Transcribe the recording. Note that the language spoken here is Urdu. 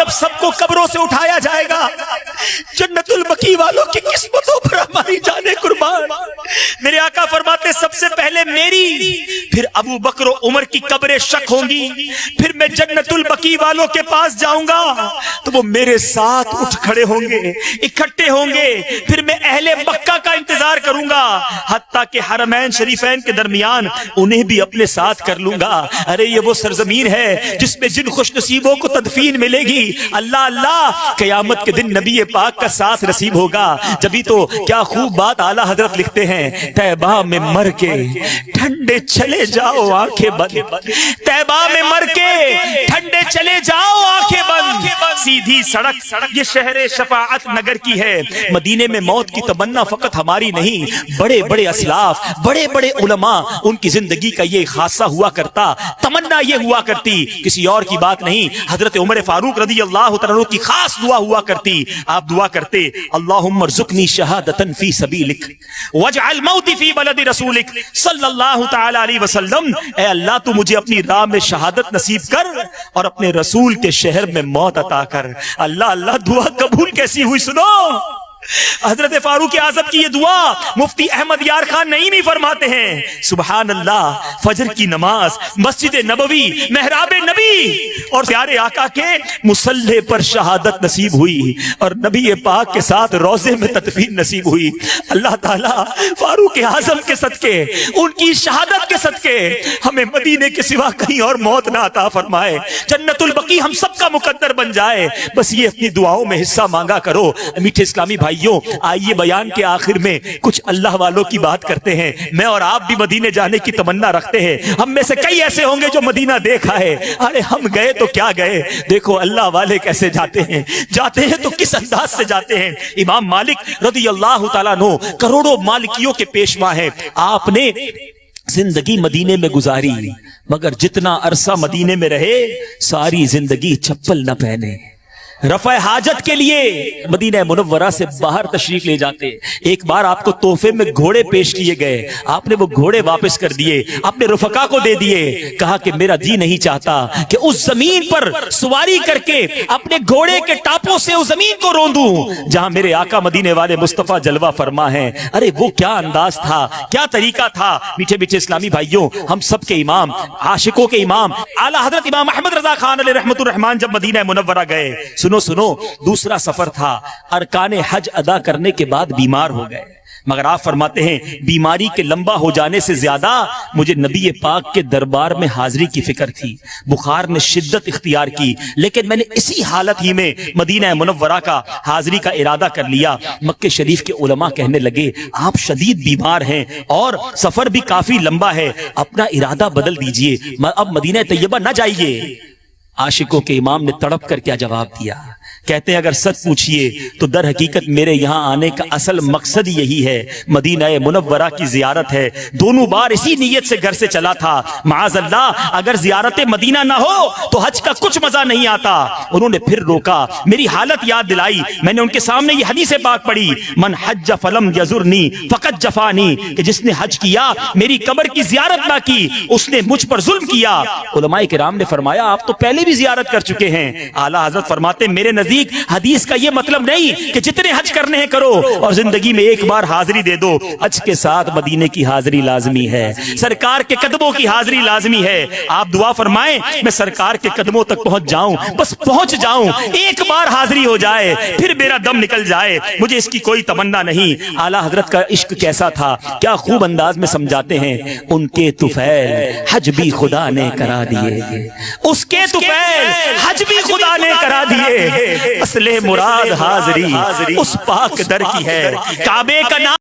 اب سب کو قبروں سے اٹھایا جائے گا. جنت البقیع والوں کی قسمتوں پر ہماری جانیں قربان. میرے آقا فرماتے سب سے پہلے میری، پھر ابو بکر و عمر کی قبریں شک ہوں گی، پھر میں جنت البقیع والوں کے پاس جاؤں گا تو وہ میرے ساتھ اٹھ کھڑے ہوں گے، اکٹھے ہوں گے. پھر میں اہل مکہ کا انتظار کروں گا حتیٰ کہ حرمین شریفین کے درمیان انہیں بھی اپنے ساتھ کر لوں گا. ارے یہ وہ سرزمین ہے جس میں جن خوش نصیبوں کو تدفین ملے گی، اللہ اللہ قیامت کے دن نبی پاک کا ساتھ نصیب ہوگا. جبھی تو کیا خوب بات اعلیٰ حضرت لکھتے ہیں، طیبہ میں مر کے ٹھنڈے چلے جاؤ آنکھیں بند. طیبہ میں مر کے ٹھنڈے چلے جاؤ آنکھیں بند. سیدھی سڑک یہ شہر شفاعت نگر کی ہے. مدینے میں موت کی تمنا فقط ہماری نہیں، بڑے بڑے اسلاف، بڑے بڑے علماء، ان کی زندگی کا یہ خاصہ ہوا کرتا، تمنا یہ ہوا کرتی، کسی اور کی بات نہیں. حضرت عمر فاروق رضی اللہ عنہ کی خاص دعا ہوا کرتی. آپ دعا کرتے اللہم ارزقنی شہادتا فی سبیلک واجعل موتی فی بلد رسولک صلی اللہ تعالی علیہ وسلم. اے اللہ تو مجھے اپنی راہ میں شہادت نصیب کر اور اپنے رسول کے شہر میں موت عطا کر. اللہ اللہ دعا قبول کیسی ہوئی سنو. حضرت فاروق اعظم کی یہ دعا مفتی احمد یار خان نعیمی فرماتے ہیں، سبحان اللہ، فجر کی نماز، مسجد نبوی، محراب نبی اور پیارے آقا کے مصلی پر شہادت نصیب ہوئی اور نبی پاک کے ساتھ روضے میں تدفین نصیب ہوئی. اللہ تعالیٰ فاروق اعظم کے صدقے، ان کی شہادت کے صدقے ہمیں مدینے کے سوا کہیں اور موت نہ عطا فرمائے. جنت البقیع ہم سب کا مقدر بن جائے. بس یہ اپنی دعاؤں میں حصہ مانگا کرو. میٹھے اسلامی بھائیوں، آئیے بیان کے آخر میں کچھ اللہ والوں کی بات کرتے ہیں. میں اور آپ بھی مدینے جانے کی تمنا رکھتے ہیں. ہم میں سے کئی ایسے ہوں گے جو مدینہ دیکھا ہے. ارے ہم گئے تو کیا گئے، دیکھو اللہ والے کیسے جاتے ہیں تو کس انداز سے جاتے ہیں. امام مالک رضی اللہ تعالیٰ عنہ کروڑوں مالکیوں کے پیشوا ہیں. آپ نے زندگی مدینے میں گزاری، مگر جتنا عرصہ مدینے میں رہے ساری زندگی چپل نہ پہنے. رفع حاجت کے لیے مدینہ منورہ سے باہر تشریف لے جاتے. ایک بار آپ کو تحفے میں گھوڑے پیش کیے گئے، آپ نے وہ گھوڑے واپس کر دیے، اپنے رفقا کو دے دیے. کہا کہ میرا جی نہیں چاہتا کہ اس زمین پر سواری کر کے اپنے گھوڑے کے ٹاپوں سے اس زمین کو روندوں جہاں میرے آقا مدینے والے مصطفیٰ جلوہ فرما ہیں. ارے وہ کیا انداز تھا، کیا طریقہ تھا. میٹھے میٹھے اسلامی بھائیوں، ہم سب کے امام، عاشقوں کے امام اعلیٰ حضرت امام احمد رضا خان علیہ رحمت الرحمان جب مدینہ منورہ گئے، سنو دوسرا سفر تھا، ارکان حج ادا کرنے کے بعد بیمار ہو گئے. مگر آپ فرماتے ہیں بیماری کے لمبا ہو جانے سے زیادہ مجھے نبی پاک کے دربار میں حاضری کی فکر تھی. بخار نے شدت اختیار کی، لیکن میں نے اسی حالت ہی میں مدینہ منورہ کا حاضری کا ارادہ کر لیا. مکہ شریف کے علماء کہنے لگے آپ شدید بیمار ہیں اور سفر بھی کافی لمبا ہے، اپنا ارادہ بدل دیجئے، اب مدینہ طیبہ نہ جائیے. عاشقوں کے امام نے تڑپ کر کیا جواب دیا؟ کہتے ہیں اگر سچ پوچھئے تو در حقیقت میرے یہاں آنے کا اصل مقصد یہی ہے، مدینہ منورہ کی زیارت ہے. دونوں بار اسی نیت سے گھر سے چلا تھا. معاذ اللہ اگر زیارت مدینہ نہ ہو تو حج کا کچھ مزہ نہیں آتا. انہوں نے پھر روکا، میری حالت یاد دلائی. میں نے ان کے سامنے یہ حدیث پاک پڑھی، من حج فلم یزرنی فقط جفانی، کہ جس نے حج کیا میری قبر کی زیارت نہ کی اس نے مجھ پر ظلم کیا. علماء کرام نے فرمایا آپ تو پہلے بھی زیارت کر چکے ہیں. اعلیٰ حضرت فرماتے میرے نزدیک حدیث کا یہ مطلب نہیں کہ جتنے حج کرنے ہیں کرو اور زندگی میں ایک بار حاضری دے دو. حج کے ساتھ مدینے کی حاضری لازمی ہے، سرکار کے قدموں کی حاضری لازمی ہے. آپ دعا فرمائیں میں سرکار کے قدموں تک پہنچ جاؤں، بس پہنچ جاؤں، ایک بار حاضری ہو جائے پھر میرا دم نکل جائے. مجھے اس کی کوئی تمنا نہیں. اعلیٰ حضرت کا عشق کیسا تھا، کیا خوب انداز میں سمجھاتے ہیں. ان کے طفیل حج بھی خدا نے کرا دیے، اس کے طفیل حج بھی خدا نے کرا دیے. اصل مراد حاضری اس پاک در کی ہے. کعبے کا نام